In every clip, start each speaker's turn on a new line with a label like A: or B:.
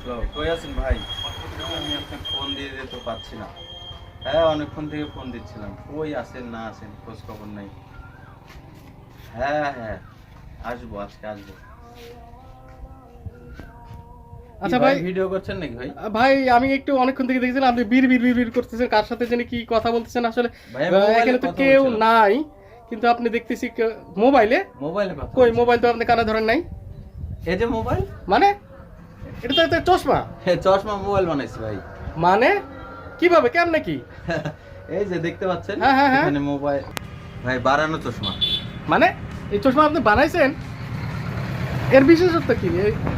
A: Hello, কই আছেন ভাই? আমি আপনাকে ফোন দিয়ে তো পাচ্ছি না। হ্যাঁ, অনেকক্ষণ থেকে ফোন দিচ্ছিলাম। কই আছেন না আছেন খোঁজ খবর নাই। হ্যাঁ হ্যাঁ, আসবো, আজকে আসবো।
B: আচ্ছা ভাই,
A: ভিডিও করছেন নাকি ভাই?
B: ভাই আমি একটু অনেকক্ষণ থেকে দেখছিলাম আপনি বিড় করতেছেন, কার সাথে জানি কি কথা বলতেছেন আসলে।
A: ভাই আমি মোবাইলে
B: এখানে তো
A: কথা
B: কেউ
A: বলছিলাম।
B: নাই, কিন্তু আপনি দেখতেছি মোবাইলে।
A: মোবাইলে কথা
B: কই
A: বলছি।
B: মোবাইল তো আপনি কানে ধরেন নাই।
A: এই যে মোবাইল,
B: মানে এটা তো একটা চশমা।
A: চশমা মোবাইল বানাইছি ভাই।
B: মানে কিভাবে, কেমনে কি?
A: এই যে দেখতে পাচ্ছেন,
B: হ্যাঁ হ্যাঁ হ্যাঁ,
A: এখানে মোবাইল। ভাই বাড়ানো চশমা।
B: মানে এই চশমা আপনি বানাইছেন, এর বিশেষত্ব কি?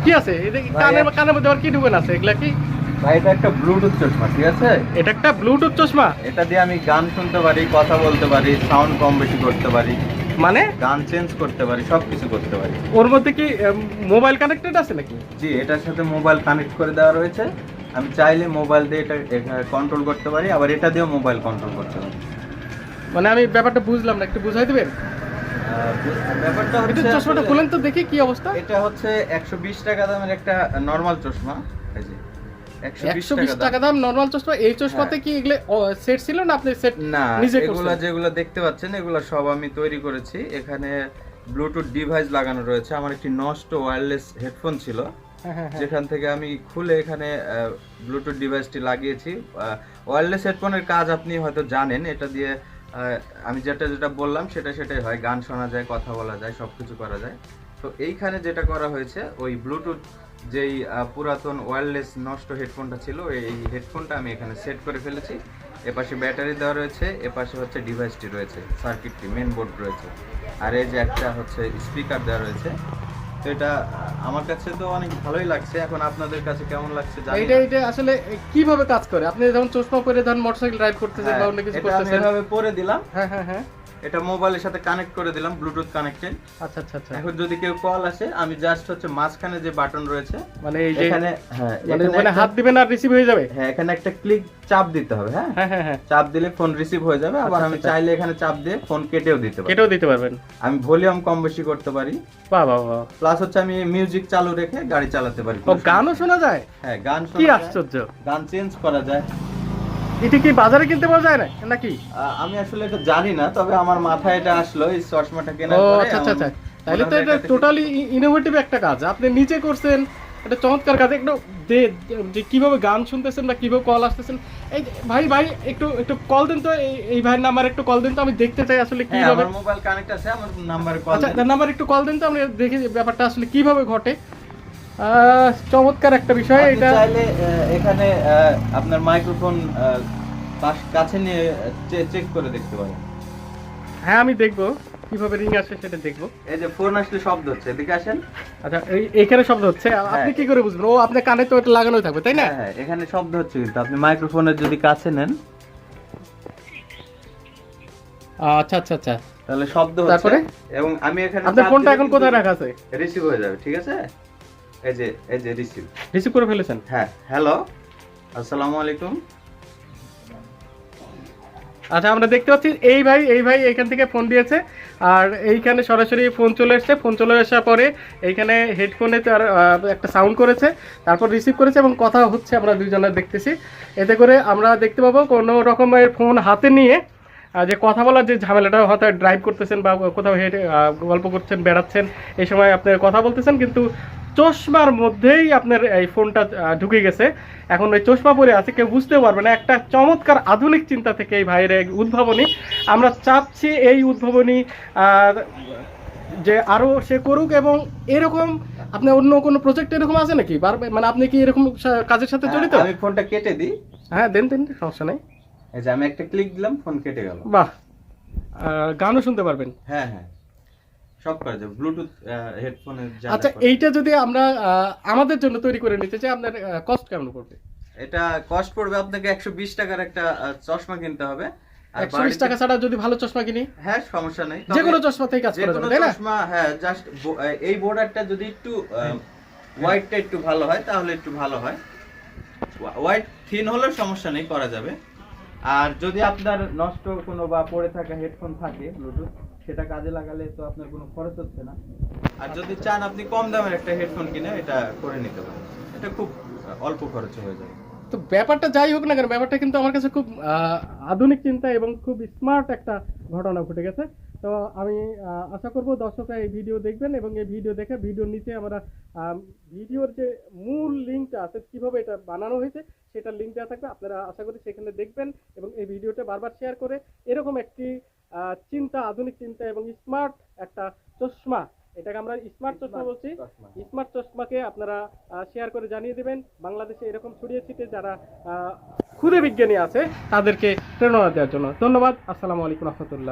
B: কি আছে কানের কানের মধ্যে আবার কি ঢুকেন আছে এগুলা কি?
A: ভাই এটা একটা ব্লুটুথ চশমা, ঠিক আছে?
B: এটা একটা ব্লুটুথ চশমা।
A: এটা দিয়ে আমি গান শুনতে পারি, কথা বলতে পারি, সাউন্ড কম বেশি করতে পারি,
B: মানে
A: গান চেঞ্জ করতে পারি, সবকিছু করতে পারি।
B: ওর মধ্যে কি মোবাইল কানেক্টেড আছে নাকি?
A: জি, এটার সাথে মোবাইল কানেক্ট করে দেওয়া রয়েছে। আমি চাইলে মোবাইল দিয়ে এটা কন্ট্রোল করতে পারি, আবার এটা দিয়েও মোবাইল কন্ট্রোল করতে পারি।
B: মানে আমি ব্যাপারটা বুঝলাম না, একটু বুঝাই দিবেন?
A: ব্যাপারটা
B: এটা
A: হচ্ছে
B: চশমাটা খুলেন তো দেখি কি অবস্থা।
A: এটা হচ্ছে 120 টাকা দামের একটা নরমাল চশমা। এই যে
B: 120 টাকা দাম নরমাল চশমা। এই চশমাতে কি এগুলো সেট ছিল না আপনি সেট
A: না,
B: নিজে
A: এগুলা
B: করছেন?
A: যেগুলো দেখতে পাচ্ছেন এগুলো সব আমি তৈরি করেছি। এখানে ব্লুটুথ ডিভাইস লাগানো রয়েছে। আমার একটি নষ্ট ওয়্যারলেস হেডফোন ছিল,
B: হ্যাঁ হ্যাঁ হ্যাঁ।
A: যেখান থেকে আমি খুলে এখানে ব্লুটুথ ডিভাইসটি লাগিয়েছি। ওয়্যারলেস হেডফোনের কাজ আপনি হয়তো জানেন। এটা দিয়ে আমি যেটা যেটা বললাম সেটাই হয়, গান শোনা যায়, কথা বলা যায়, সবকিছু করা যায়। তো এইখানে যেটা করা হয়েছে, ওই ব্লুটুথ যেই পুরাতন ওয়্যারলেস নষ্ট হেডফোনটা ছিল, এই হেডফোনটা আমি এখানে সেট করে ফেলেছি। এপাশে ব্যাটারি দেওয়া রয়েছে, এপাশে হচ্ছে ডিভাইসটি রয়েছে, সার্কিটটি, মেন বোর্ড রয়েছে, আর এই যে একটা হচ্ছে স্পিকার দেওয়া রয়েছে। তো এটা আমার কাছে তো অনেক ভালোই লাগছে। এখন আপনাদের কাছে কেমন লাগছে জানি
B: এইটা
A: না।
B: এটা আসলে কিভাবে কাজ করে? আপনি যখন চশমা পরে ধরুন মোটরসাইকেল রাইড করতেছেন বা অন্য কিছু
A: এটা আমি
B: করতেছেন।
A: এভাবে পরে দিলাম,
B: হ্যাঁ হ্যাঁ হ্যাঁ।
A: এটা মোবাইলের সাথে কানেক্ট করে দিলাম, ব্লুটুথ কানেক্টেড।
B: আচ্ছা আচ্ছা আচ্ছা।
A: এখন যদি কেউ কল আসে, আমি জাস্ট হচ্ছে মাঝখানে যে বাটন রয়েছে,
B: মানে এই যে
A: এখানে, হ্যাঁ
B: মানে
A: এখানে
B: ওখানে হাত দিবেন আর রিসিভ হয়ে যাবে।
A: হ্যাঁ এখানে একটা ক্লিক চাপ দিতে হবে। হ্যাঁ
B: হ্যাঁ হ্যাঁ হ্যাঁ,
A: চাপ দিলে ফোন রিসিভ হয়ে যাবে। আবার
B: আচ্ছা,
A: আমি
B: আচ্ছা।
A: চাইলে এখানে চাপ দিয়ে ফোন কেটেও দিতে পারি।
B: কেটেও দিতে পারবেন।
A: আমি ভলিউম কম বেশি করতে পারি।
B: বাহ বাহ বাহ।
A: প্লাস হচ্ছে আমি মিউজিক চালু রেখে গাড়ি চালাতে পারি।
B: ও, গানও শোনা যায়?
A: হ্যাঁ গান শোনা
B: কি
A: যায়,
B: আশ্চর্য!
A: গান চেঞ্জ করা যায়।
B: এটা কি বাজারে কিনতে পাওয়া যায় না নাকি?
A: আমি আসলে এটা জানি না, তবে আমার মাথায় এটা আসলো এই চশমাটা কেনার
B: ও
A: পরে।
B: আচ্ছা আচ্ছা আচ্ছা, তাহলে তো এটা টোটালি ইনোভেটিভ একটা কাজ আপনি নিজে করছেন। এটা চমৎকার কাজ। একটু যে কিভাবে গান শুনতেছেন বা কিভাবে কল আসতেছেন। এই ভাই ভাই একটু একটু কল দেন তো, এই ভাইয়ের নাম্বার একটু কল দেন তো, আমি দেখতে চাই আসলে
A: হ্যাঁ,
B: কিভাবে।
A: আমার মোবাইল কানেক্ট আছে, আমার নাম্বারে কল
B: আচ্ছা,
A: দিন।
B: তার নাম্বার একটু কল দেন তো, আমরা দেখি যে ব্যাপারটা আসলে কিভাবে ঘটে। চমৎকার একটা বিষয়
A: আপনি
B: এটা।
A: চাইলে এখানে আপনার মাইক্রোফোন কাছে নিয়ে চেক করে দেখতে পারেন।
B: হ্যাঁ আমি দেখবো কিভাবে রিং আসে, সেটা দেখবো।
A: এই যে ফোন আসলে শব্দ হচ্ছে, এদিকে আসেন।
B: আচ্ছা, এইখানে শব্দ হচ্ছে, আপনি কি করে বুঝবেন? ও আপনার কানে তো এটা লাগানোই থাকবে, তাই না?
A: হ্যাঁ হ্যাঁ, এখানে শব্দ হচ্ছে, কিন্তু আপনি মাইক্রোফোনের যদি কাছে নেন,
B: আচ্ছা আচ্ছা আচ্ছা।
A: তাহলে শব্দ হচ্ছে।
B: তারপরে
A: এবং আমি এখানে
B: আপনার ফোনটা এখন কোথায় রাখা আছে?
A: রিসিভ হয়ে যাবে, ঠিক আছে? এই যে রিসিভ।
B: রিসিভ করে ফেলেছেন?
A: হ্যাঁ, হ্যালো, আসসালামু আলাইকুম।
B: আচ্ছা, আমরা দেখতে পাচ্ছি এই ভাই এইখান থেকে ফোন দিয়েছে, আর এইখানে সরাসরি ফোন চলে এসেছে। ফোন চলে আসার পরে এইখানে হেডফোনে তার একটা সাউন্ড করেছে, তারপর রিসিভ করেছে এবং কথা হচ্ছে, আমরা দুইজনে দেখতেছি। এতে করে আমরা দেখতে পাবো কোনো রকমের ফোন হাতে নিয়ে যে কথা বলার যে ঝামেলাটা, হয়তো ড্রাইভ করতেছেন বা কোথাও হেঁটে গল্প করছেন, বেড়াচ্ছেন, এই সময় আপনি কথা বলতেছেন, কিন্তু চশমার মধ্যেই আপনার এই ফোনটা ঢুকে গেছে। এখন ওই চশমা পরে আছে, কেউ বুঝতেও পারবে না। একটা চমৎকার আধুনিক চিন্তা থেকে এই ভাইয়ের উদ্ভাবনী। আমরা চাচ্ছি এই উদ্ভাবনী যে আরো সে করুক, এবং এরকম আপনার অন্য কোনো প্রজেক্ট এরকম আছে নাকি? মানে আপনি কি এরকম কাজের সাথে জড়িত?
A: আমি ফোনটা কেটে দিই।
B: হ্যাঁ দেন দেন, সমস্যা নেই।
A: এই যে আমি একটা ক্লিক দিলাম, ফোন কেটে গেল।
B: বাহ, গানও শুনতে পারবেন?
A: হ্যাঁ হ্যাঁ, সব করা যাবে ব্লুটুথ হেডফোনের।
B: আচ্ছা, এইটা যদি আমরা আমাদের জন্য তৈরি করে নিতে চাই, আপনার কস্ট কেমন পড়বে?
A: এটা কস্ট পড়বে আপনাকে 120 টাকার একটা চশমা কিনতে হবে। আর
B: 120 টাকা ছাড়া যদি ভালো চশমা কিনি?
A: হ্যাঁ, সমস্যা নেই,
B: যে কোনো চশমাতেই কাজ করা যাবে, তাই না?
A: চশমা, হ্যাঁ, জাস্ট এই বর্ডারটা যদি একটু হোয়াইটটা একটু ভালো হয়, তাহলে একটু ভালো হয়। হোয়াইট থিন হলেও সমস্যা নেই, করা যাবে। আর যদি আপনার নষ্ট কোনো বা পড়ে থাকা হেডফোন থাকে ব্লুটুথ, সেটা কাজে লাগালে তো আপনার কোনো খরচ হচ্ছে না। আর যদি চান আপনি কম দামের একটা হেডফোন কিনে এটা করে নিতে পারেন। এটা খুব অল্প খরচে হয়ে যাবে।
B: তো ব্যাপারটা যাই হোক না কেন, ব্যাপারটা কিন্তু আমার কাছে খুব আধুনিক চিন্তা এবং খুব স্মার্ট একটা ঘটনা ঘটে গেছে। তো আমি আশা করব দর্শকরা এই ভিডিও দেখবেন এবং এই ভিডিও দেখে ভিডিওর নিচে আমরা ভিডিওর যে মূল লিঙ্কটা আছে কিভাবে এটা বানানো হয়েছে সেটার লিঙ্ক দেওয়া থাকবে, আপনারা আশা করি সেখানে দেখবেন এবং এই ভিডিওটা বারবার শেয়ার করে এরকম একটি চিন্তা, আধুনিক চিন্তা এবং স্মার্ট একটা চশমা, এটাকে আমরা স্মার্ট চশমা বলছি, স্মার্ট চশমাকে আপনারা শেয়ার করে জানিয়ে দেবেন বাংলাদেশে এরকম ছড়িয়ে ছিটে যারা ক্ষুদে বিজ্ঞানী আছে তাদেরকে প্রেরণা দেওয়ার জন্য। ধন্যবাদ। আসসালামু আলাইকুম রহমতুল্লাহ।